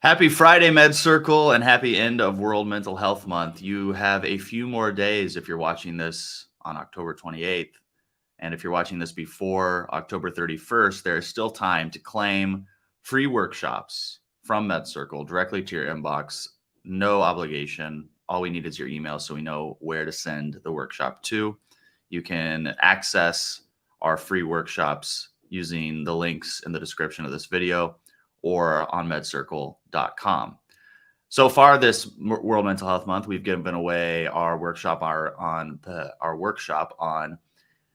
Happy Friday, MedCircle, and happy end of World Mental Health Month. You have a few more days if you're watching this on October 28th. And if you're watching this before October 31st, there is still time to claim free workshops from MedCircle directly to your inbox. No obligation. All we need is your email so we know where to send the workshop to. You can access our free workshops using the links in the description of this video or on medcircle.com. So far this World Mental Health Month, we've given away our workshop on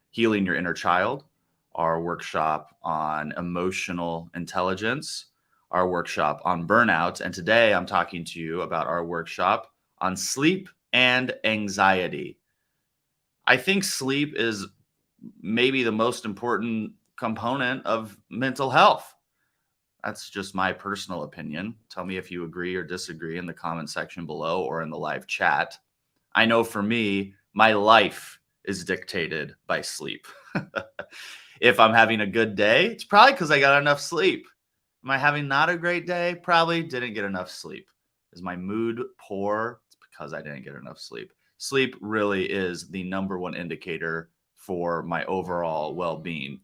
healing your inner child, our workshop on emotional intelligence, our workshop on burnout, and today I'm talking to you about our workshop on sleep and anxiety. I think sleep is maybe the most important component of mental health. That's just my personal opinion. Tell me if you agree or disagree in the comment section below or in the live chat. I know for me, my life is dictated by sleep. If I'm having a good day, it's probably because I got enough sleep. Am I having not a great day? Probably didn't get enough sleep. Is my mood poor? It's because I didn't get enough sleep. Sleep really is the number one indicator for my overall well-being.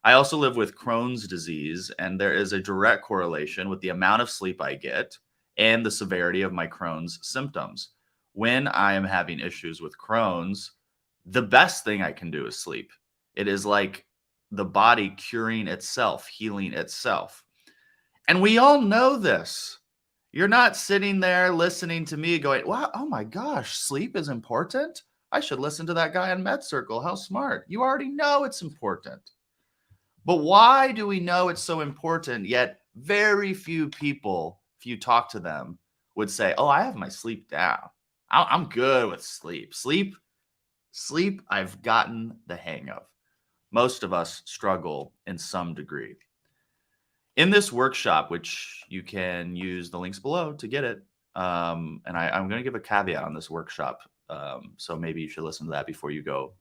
I also live with Crohn's disease, and there is a direct correlation with the amount of sleep I get and the severity of my Crohn's symptoms. When I am having issues with Crohn's, the best thing I can do is sleep. It is like the body curing itself, healing itself. And we all know this. You're not sitting there listening to me going, wow, oh my gosh, sleep is important? I should listen to that guy on MedCircle. How smart. You already know it's important. But why do we know it's so important, yet very few people, if you talk to them, would say, oh, I have my sleep down. I'm good with sleep. Sleep, I've gotten the hang of. Most of us struggle in some degree. In this workshop, which you can use the links below to get it, and I'm going to give a caveat on this workshop, so maybe you should listen to that before you go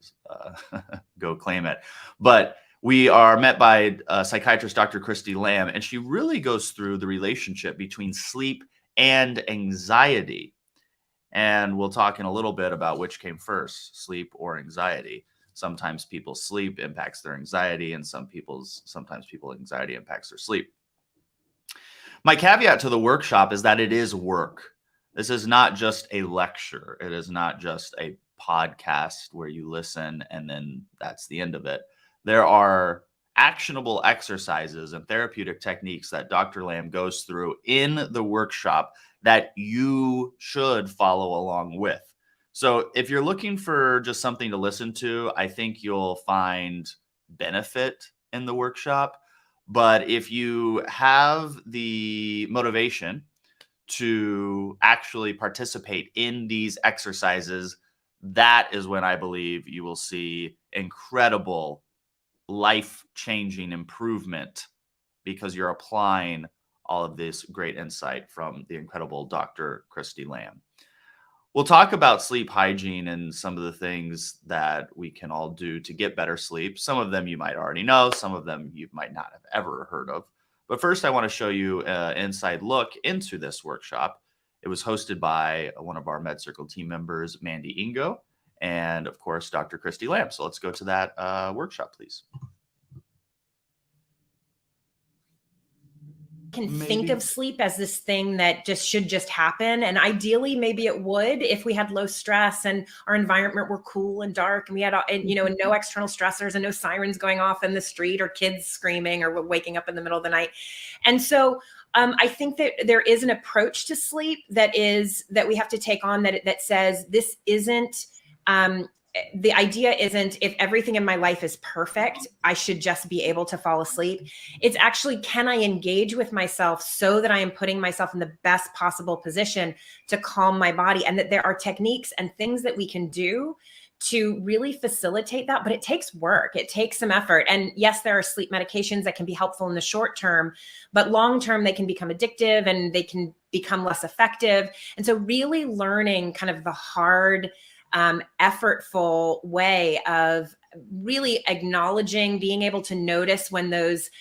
claim it. But we are met by psychiatrist Dr. Christy Lamb, and she really goes through the relationship between sleep and anxiety. And we'll talk in a little bit about which came first, sleep or anxiety. Sometimes people's sleep impacts their anxiety, and sometimes people's anxiety impacts their sleep. My caveat to the workshop is that it is work. This is not just a lecture. It is not just a podcast where you listen and then that's the end of it. There are actionable exercises and therapeutic techniques that Dr. Lamb goes through in the workshop that you should follow along with. So if you're looking for just something to listen to, I think you'll find benefit in the workshop. But if you have the motivation to actually participate in these exercises, that is when I believe you will see incredible life-changing improvement because you're applying all of this great insight from the incredible Dr. Christy Lamb. We'll talk about sleep hygiene and some of the things that we can all do to get better sleep. Some of them you might already know, some of them you might not have ever heard of. But first, I want to show you an inside look into this workshop. It was hosted by one of our MedCircle team members, Mandy Ingo, and of course, Dr. Christy Lamb. So let's go to that workshop, please. Can think of sleep as this thing that should just happen. And ideally, maybe it would if we had low stress and our environment were cool and dark and we had, and no external stressors and no sirens going off in the street or kids screaming or waking up in the middle of the night. And so I think that there is an approach to sleep that we have to take on that says this isn't, the idea isn't if everything in my life is perfect, I should just be able to fall asleep. It's actually, can I engage with myself so that I am putting myself in the best possible position to calm my body, and that there are techniques and things that we can do to really facilitate that. But it takes work. It takes some effort. And yes, there are sleep medications that can be helpful in the short term, but long term, they can become addictive and they can become less effective. And so really learning kind of the hard, effortful way of really acknowledging, being able to notice when those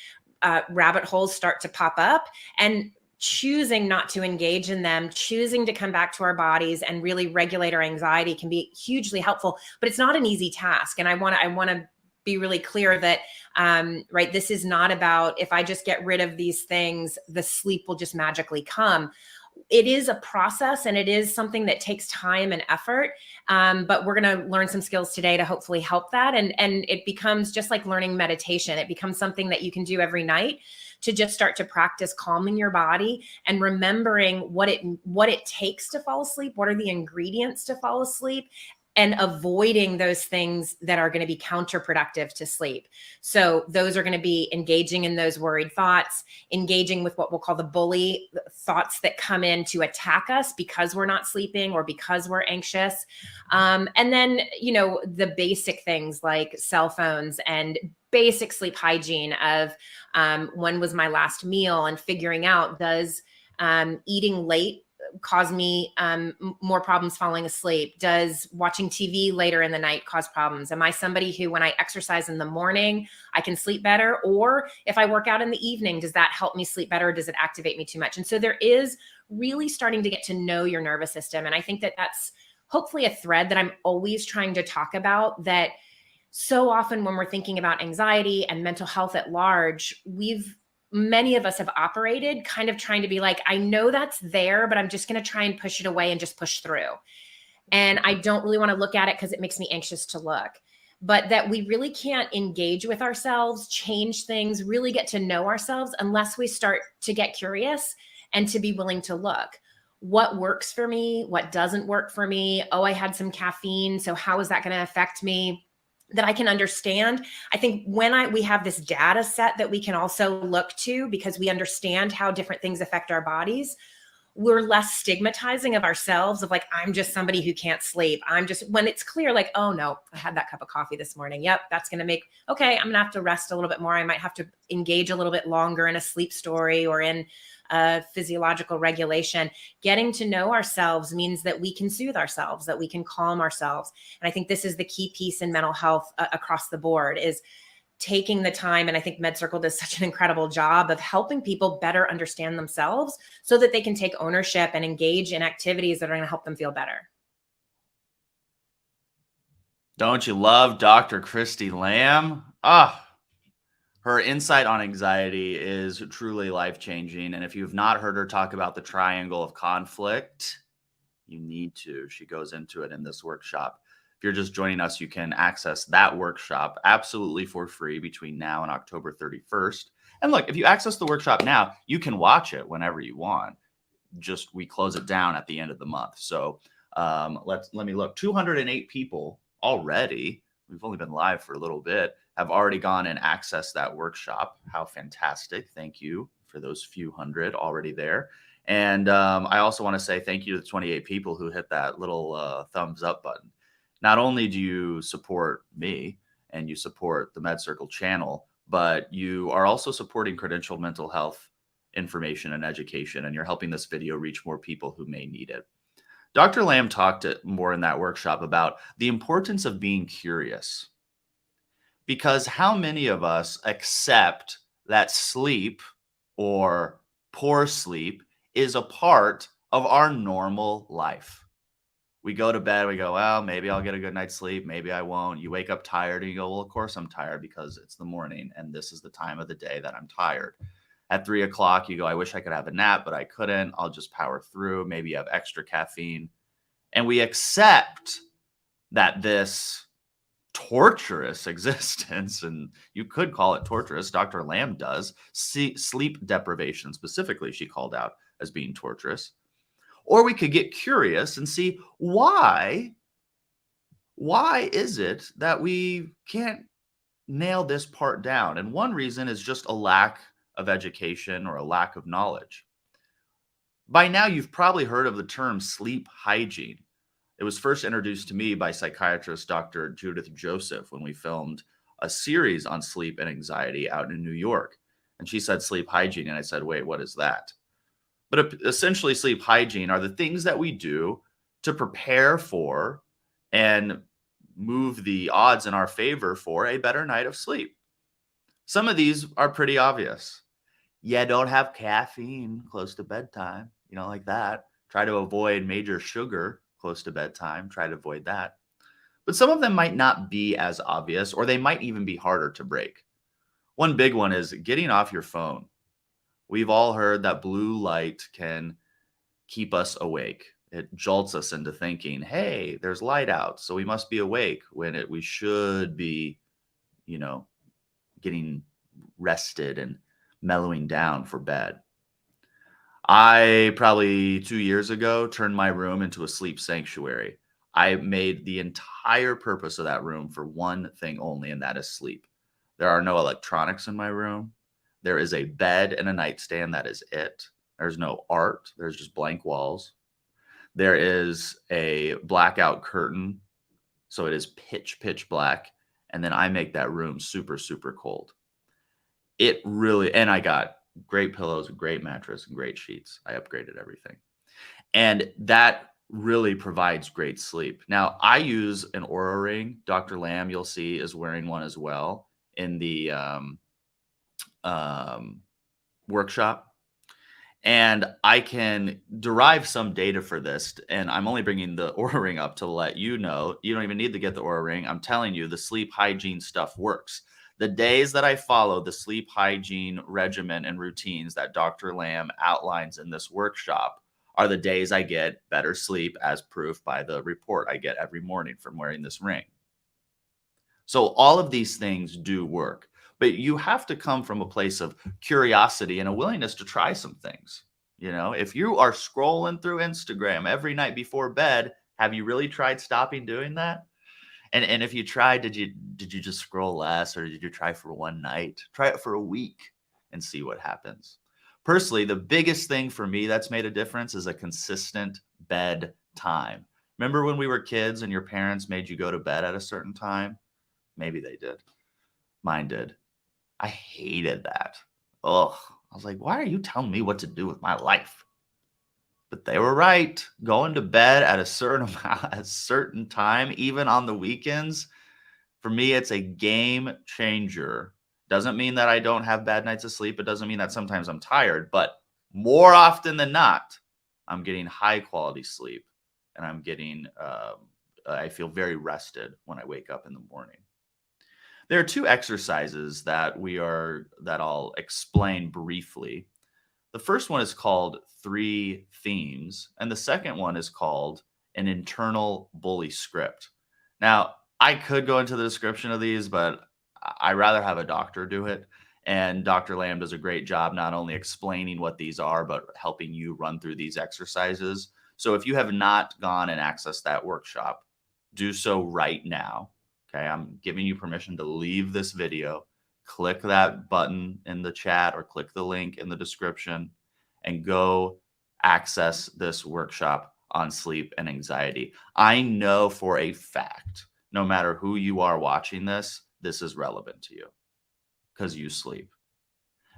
rabbit holes start to pop up, and choosing not to engage in them, choosing to come back to our bodies and really regulate our anxiety can be hugely helpful, but it's not an easy task. And I want to be really clear that, right, this is not about, if I just get rid of these things, the sleep will just magically come. It is a process, and it is something that takes time and effort. But we're going to learn some skills today to hopefully help that. And it becomes just like learning meditation. It becomes something that you can do every night to just start to practice calming your body and remembering what it takes to fall asleep. What are the ingredients to fall asleep? And avoiding those things that are going to be counterproductive to sleep. So those are going to be engaging in those worried thoughts, engaging with what we'll call the bully thoughts that come in to attack us because we're not sleeping or because we're anxious. And then, the basic things like cell phones and basic sleep hygiene of when was my last meal, and figuring out, does eating late cause me more problems falling asleep? Does watching TV later in the night cause problems? Am I somebody who, when I exercise in the morning, I can sleep better? Or if I work out in the evening, does that help me sleep better? Or does it activate me too much? And so there is really starting to get to know your nervous system. And I think that that's hopefully a thread that I'm always trying to talk about, that so often when we're thinking about anxiety and mental health at large, many of us have operated kind of trying to be like, I know that's there, but I'm just going to try and push it away and just push through. And I don't really want to look at it because it makes me anxious to look. But that we really can't engage with ourselves, change things, really get to know ourselves unless we start to get curious and to be willing to look. What works for me? What doesn't work for me? Oh, I had some caffeine, so how is that going to affect me? That I can understand. I think when we have this data set that we can also look to, because we understand how different things affect our bodies, we're less stigmatizing of ourselves of like, I'm just somebody who can't sleep. When it's clear, like, oh no, I had that cup of coffee this morning. Yep. That's going to okay, I'm going to have to rest a little bit more. I might have to engage a little bit longer in a sleep story or in physiological regulation. Getting to know ourselves means that we can soothe ourselves, that we can calm ourselves. And I think this is the key piece in mental health across the board, is taking the time. And I think MedCircle does such an incredible job of helping people better understand themselves so that they can take ownership and engage in activities that are going to help them feel better. Don't you love Dr. Christy Lamb? Her insight on anxiety is truly life-changing. And if you've not heard her talk about the triangle of conflict, you need to. She goes into it in this workshop. If you're just joining us, you can access that workshop absolutely for free between now and October 31st. And look, if you access the workshop now, you can watch it whenever you want. Just we close it down at the end of the month. So let me look. 208 people already. We've only been live for a little bit, have already gone and accessed that workshop. How fantastic. Thank you for those few hundred already there. And I also want to say thank you to the 28 people who hit that little thumbs up button. Not only do you support me and you support the MedCircle channel, but you are also supporting credentialed mental health information and education, and you're helping this video reach more people who may need it. Dr. Lamb talked more in that workshop about the importance of being curious, because how many of us accept that sleep or poor sleep is a part of our normal life? We go to bed, we go, well, maybe I'll get a good night's sleep, maybe I won't. You wake up tired and you go, well, of course I'm tired because it's the morning and this is the time of the day that I'm tired. At 3 o'clock, you go, I wish I could have a nap, but I couldn't. I'll just power through. Maybe you have extra caffeine. And we accept that this torturous existence, and you could call it torturous, Dr. Lamb does, sleep deprivation specifically, she called out as being torturous. Or we could get curious and see why is it that we can't nail this part down? And one reason is just a lack of education or a lack of knowledge. By now, you've probably heard of the term sleep hygiene. It was first introduced to me by psychiatrist Dr. Judith Joseph when we filmed a series on sleep and anxiety out in New York. And she said sleep hygiene. And I said, wait, what is that? But essentially, sleep hygiene are the things that we do to prepare for and move the odds in our favor for a better night of sleep. Some of these are pretty obvious. Yeah, don't have caffeine close to bedtime, like that. Try to avoid major sugar close to bedtime. Try to avoid that. But some of them might not be as obvious, or they might even be harder to break. One big one is getting off your phone. We've all heard that blue light can keep us awake. It jolts us into thinking, hey, there's light out, so we must be awake when we should be, you know, getting rested and mellowing down for bed. I probably 2 years ago turned my room into a sleep sanctuary. I made the entire purpose of that room for one thing only, and that is sleep. There are no electronics in my room. There is a bed and a nightstand. That is it. There's no art. There's just blank walls. There is a blackout curtain. So it is pitch black. And then I make that room super, super cold. It really, and I got great pillows, a great mattress, and great sheets. I upgraded everything. And that really provides great sleep. Now, I use an Aura ring. Dr. Lamb, you'll see, is wearing one as well in the workshop. And I can derive some data for this. And I'm only bringing the Aura ring up to let you know. You don't even need to get the Aura ring. I'm telling you, the sleep hygiene stuff works. The days that I follow the sleep hygiene regimen and routines that Dr. Lamb outlines in this workshop are the days I get better sleep, as proof by the report I get every morning from wearing this ring. So all of these things do work, but you have to come from a place of curiosity and a willingness to try some things. If you are scrolling through Instagram every night before bed, have you really tried stopping doing that? And if you tried, did you just scroll less, or did you try for one night? Try it for a week and see what happens. Personally, the biggest thing for me that's made a difference is a consistent bed time. Remember when we were kids and your parents made you go to bed at a certain time? Maybe they did. Mine did. I hated that. Ugh. I was like, why are you telling me what to do with my life? But they were right. Going to bed at a certain time, even on the weekends, for me, it's a game changer. Doesn't mean that I don't have bad nights of sleep. It doesn't mean that sometimes I'm tired, but more often than not, I'm getting high quality sleep, and I'm getting, I feel very rested when I wake up in the morning. There are two exercises that I'll explain briefly. The first one is called 3 themes, and the second one is called an internal bully script. Now, I could go into the description of these, but I rather have a doctor do it. And Dr. Lamb does a great job not only explaining what these are, but helping you run through these exercises. So if you have not gone and accessed that workshop, do so right now. Okay, I'm giving you permission to leave this video, click that button in the chat or click the link in the description and go access this workshop on sleep and anxiety. I know for a fact, no matter who you are watching this is relevant to you because you sleep.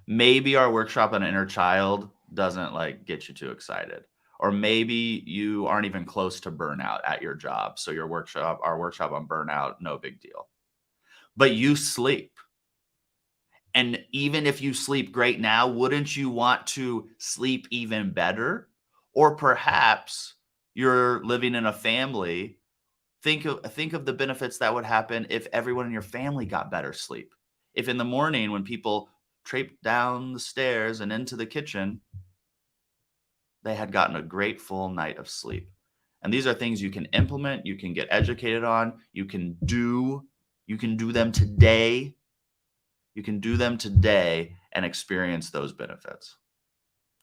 Maybe our workshop on inner child doesn't get you too excited. Or maybe you aren't even close to burnout at your job. So our workshop on burnout, no big deal. But you sleep. And even if you sleep great now, wouldn't you want to sleep even better? Or perhaps you're living in a family. Think of the benefits that would happen if everyone in your family got better sleep. If in the morning when people traipse down the stairs and into the kitchen, they had gotten a great full night of sleep. And these are things you can implement, you can get educated on, you can do them today. You can do them today and experience those benefits.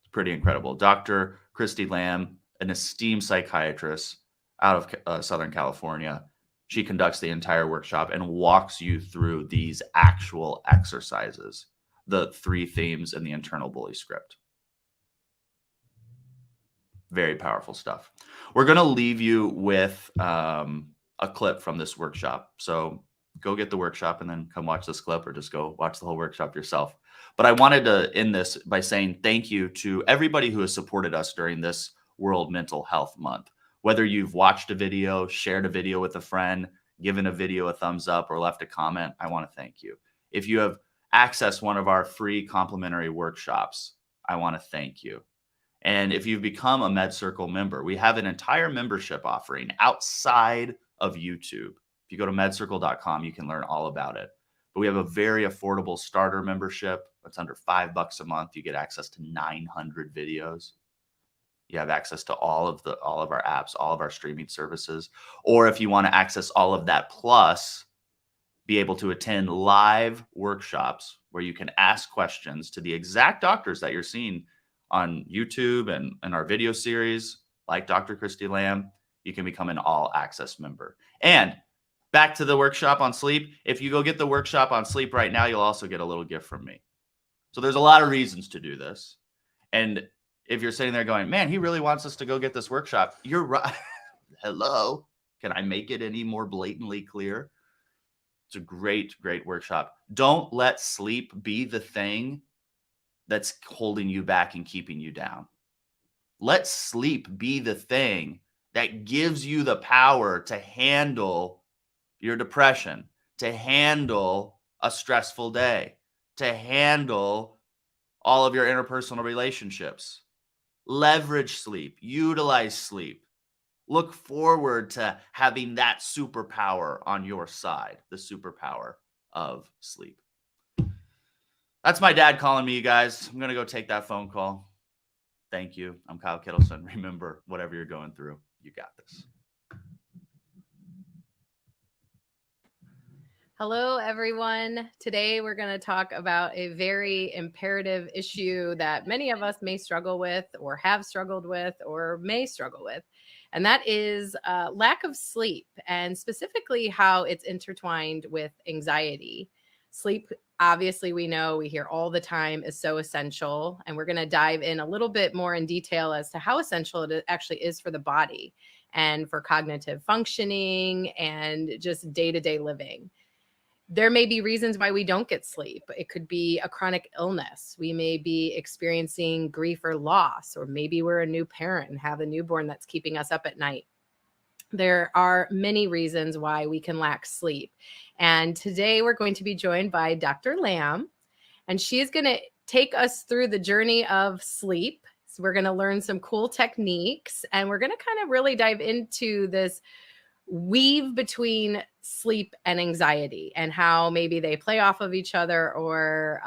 It's pretty incredible. Dr. Christy Lamb, an esteemed psychiatrist out of Southern California, she conducts the entire workshop and walks you through these actual exercises, the 3 themes in the internal bully script. Very powerful stuff. We're going to leave you with a clip from this workshop. So go get the workshop and then come watch this clip, or just go watch the whole workshop yourself. But I wanted to end this by saying thank you to everybody who has supported us during this World Mental Health Month. Whether you've watched a video, shared a video with a friend, given a video a thumbs up, or left a comment, I want to thank you. If you have access one of our free complimentary workshops, I want to thank you. And if you've become a MedCircle member, we have an entire membership offering outside of YouTube. If you go to medcircle.com, you can learn all about it. But we have a very affordable starter membership. It's under $5 a month. You get access to 900 videos. You have access to all of our apps, all of our streaming services. Or if you want to access all of that plus be able to attend live workshops where you can ask questions to the exact doctors that you're seeing on YouTube and in our video series, like Dr. Christy Lamb, you can become an all access member. And back to the workshop on sleep. If you go get the workshop on sleep right now, you'll also get a little gift from me. So there's a lot of reasons to do this. And if you're sitting there going, man, he really wants us to go get this workshop, you're right. Hello. Can I make it any more blatantly clear? It's a great, great workshop. Don't let sleep be the thing that's holding you back and keeping you down. Let sleep be the thing that gives you the power to handle your depression, to handle a stressful day, to handle all of your interpersonal relationships. Leverage sleep, utilize sleep. Look forward to having that superpower on your side, the superpower of sleep. That's my dad calling me, you guys. I'm going to go take that phone call. Thank you. I'm Kyle Kittleson. Remember, whatever you're going through, you got this. Hello, everyone. Today, we're going to talk about a very imperative issue that many of us may struggle with or have struggled with or may struggle with. And that is lack of sleep, and specifically how it's intertwined with anxiety. Sleep, obviously, we hear all the time, is so essential. And we're going to dive in a little bit more in detail as to how essential it actually is for the body and for cognitive functioning and just day-to-day living. There may be reasons why we don't get sleep. It could be a chronic illness. We may be experiencing grief or loss, or maybe we're a new parent and have a newborn that's keeping us up at night. There are many reasons why we can lack sleep. And today we're going to be joined by Dr. Lamb, and she is going to take us through the journey of sleep. So we're going to learn some cool techniques, and we're going to kind of really dive into this weave between sleep and anxiety and how maybe they play off of each other or,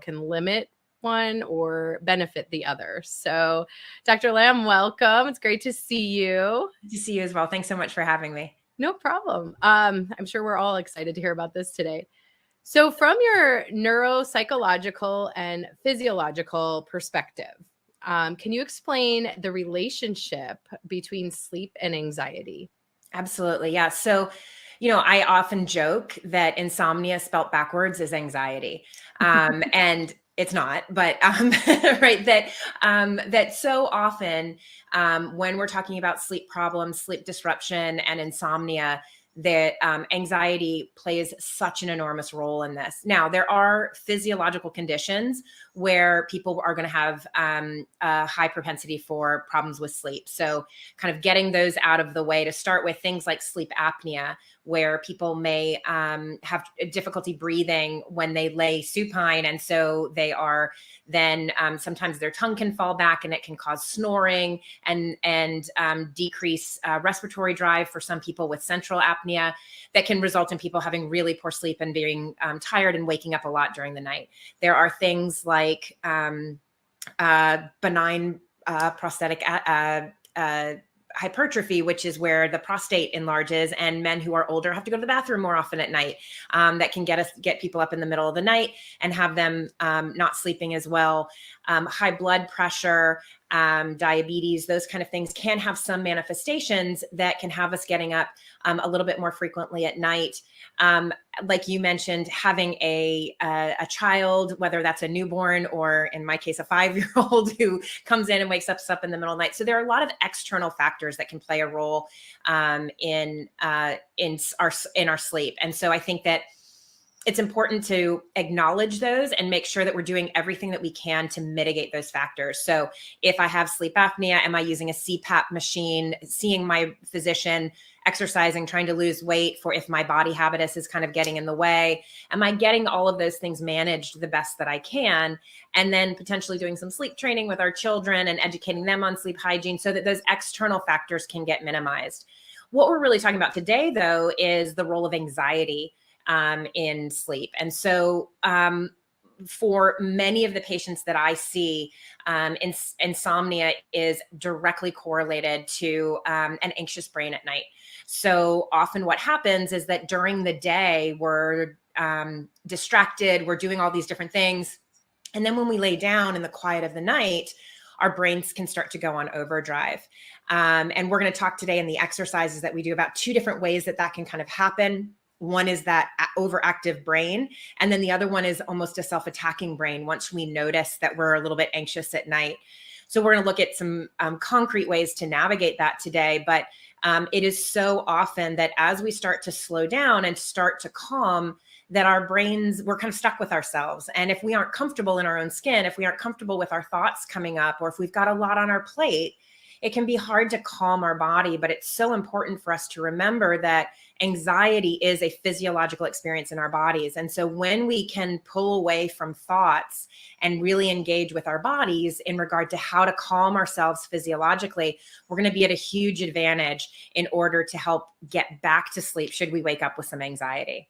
can limit one or benefit the other. So Dr. Lamb, welcome. It's great to see you. Good to see you as well. Thanks so much for having me. No problem. I'm sure we're all excited to hear about this today. So from your neuropsychological and physiological perspective, can you explain the relationship between sleep and anxiety? Absolutely. Yeah. So, I often joke that insomnia spelt backwards is anxiety. And it's not, but right. That so often when we're talking about sleep problems, sleep disruption, and insomnia, that anxiety plays such an enormous role in this. Now, there are physiological conditions where people are going to have a high propensity for problems with sleep. So kind of getting those out of the way to start with, things like sleep apnea, where people may have difficulty breathing when they lay supine. And so they are then sometimes their tongue can fall back and it can cause snoring and decrease respiratory drive for some people with central apnea that can result in people having really poor sleep and being tired and waking up a lot during the night. There are things like benign prostatic hypertrophy, which is where the prostate enlarges and men who are older have to go to the bathroom more often at night. That can get people up in the middle of the night and have them not sleeping as well. High blood pressure, diabetes, those kind of things can have some manifestations that can have us getting up a little bit more frequently at night. Like you mentioned, having a child, whether that's a newborn or in my case, a 5-year-old who comes in and wakes us up in the middle of the night. So there are a lot of external factors that can play a role in our sleep. And so I think that it's important to acknowledge those and make sure that we're doing everything that we can to mitigate those factors. So if I have sleep apnea, am I using a CPAP machine, seeing my physician, exercising, trying to lose weight for if my body habitus is kind of getting in the way? Am I getting all of those things managed the best that I can? And then potentially doing some sleep training with our children and educating them on sleep hygiene so that those external factors can get minimized. What we're really talking about today, though, is the role of anxiety in sleep. And so for many of the patients that I see, insomnia is directly correlated to an anxious brain at night. So often what happens is that during the day, we're distracted, we're doing all these different things. And then when we lay down in the quiet of the night, our brains can start to go on overdrive. And we're going to talk today in the exercises that we do about 2 different ways that that can kind of happen. One is that overactive brain. And then the other one is almost a self-attacking brain once we notice that we're a little bit anxious at night. So we're going to look at some concrete ways to navigate that today. But it is so often that as we start to slow down and start to calm, that our brains, we're kind of stuck with ourselves. And if we aren't comfortable in our own skin, if we aren't comfortable with our thoughts coming up, or if we've got a lot on our plate, it can be hard to calm our body. But it's so important for us to remember that anxiety is a physiological experience in our bodies. And so when we can pull away from thoughts and really engage with our bodies in regard to how to calm ourselves physiologically, we're going to be at a huge advantage in order to help get back to sleep should we wake up with some anxiety.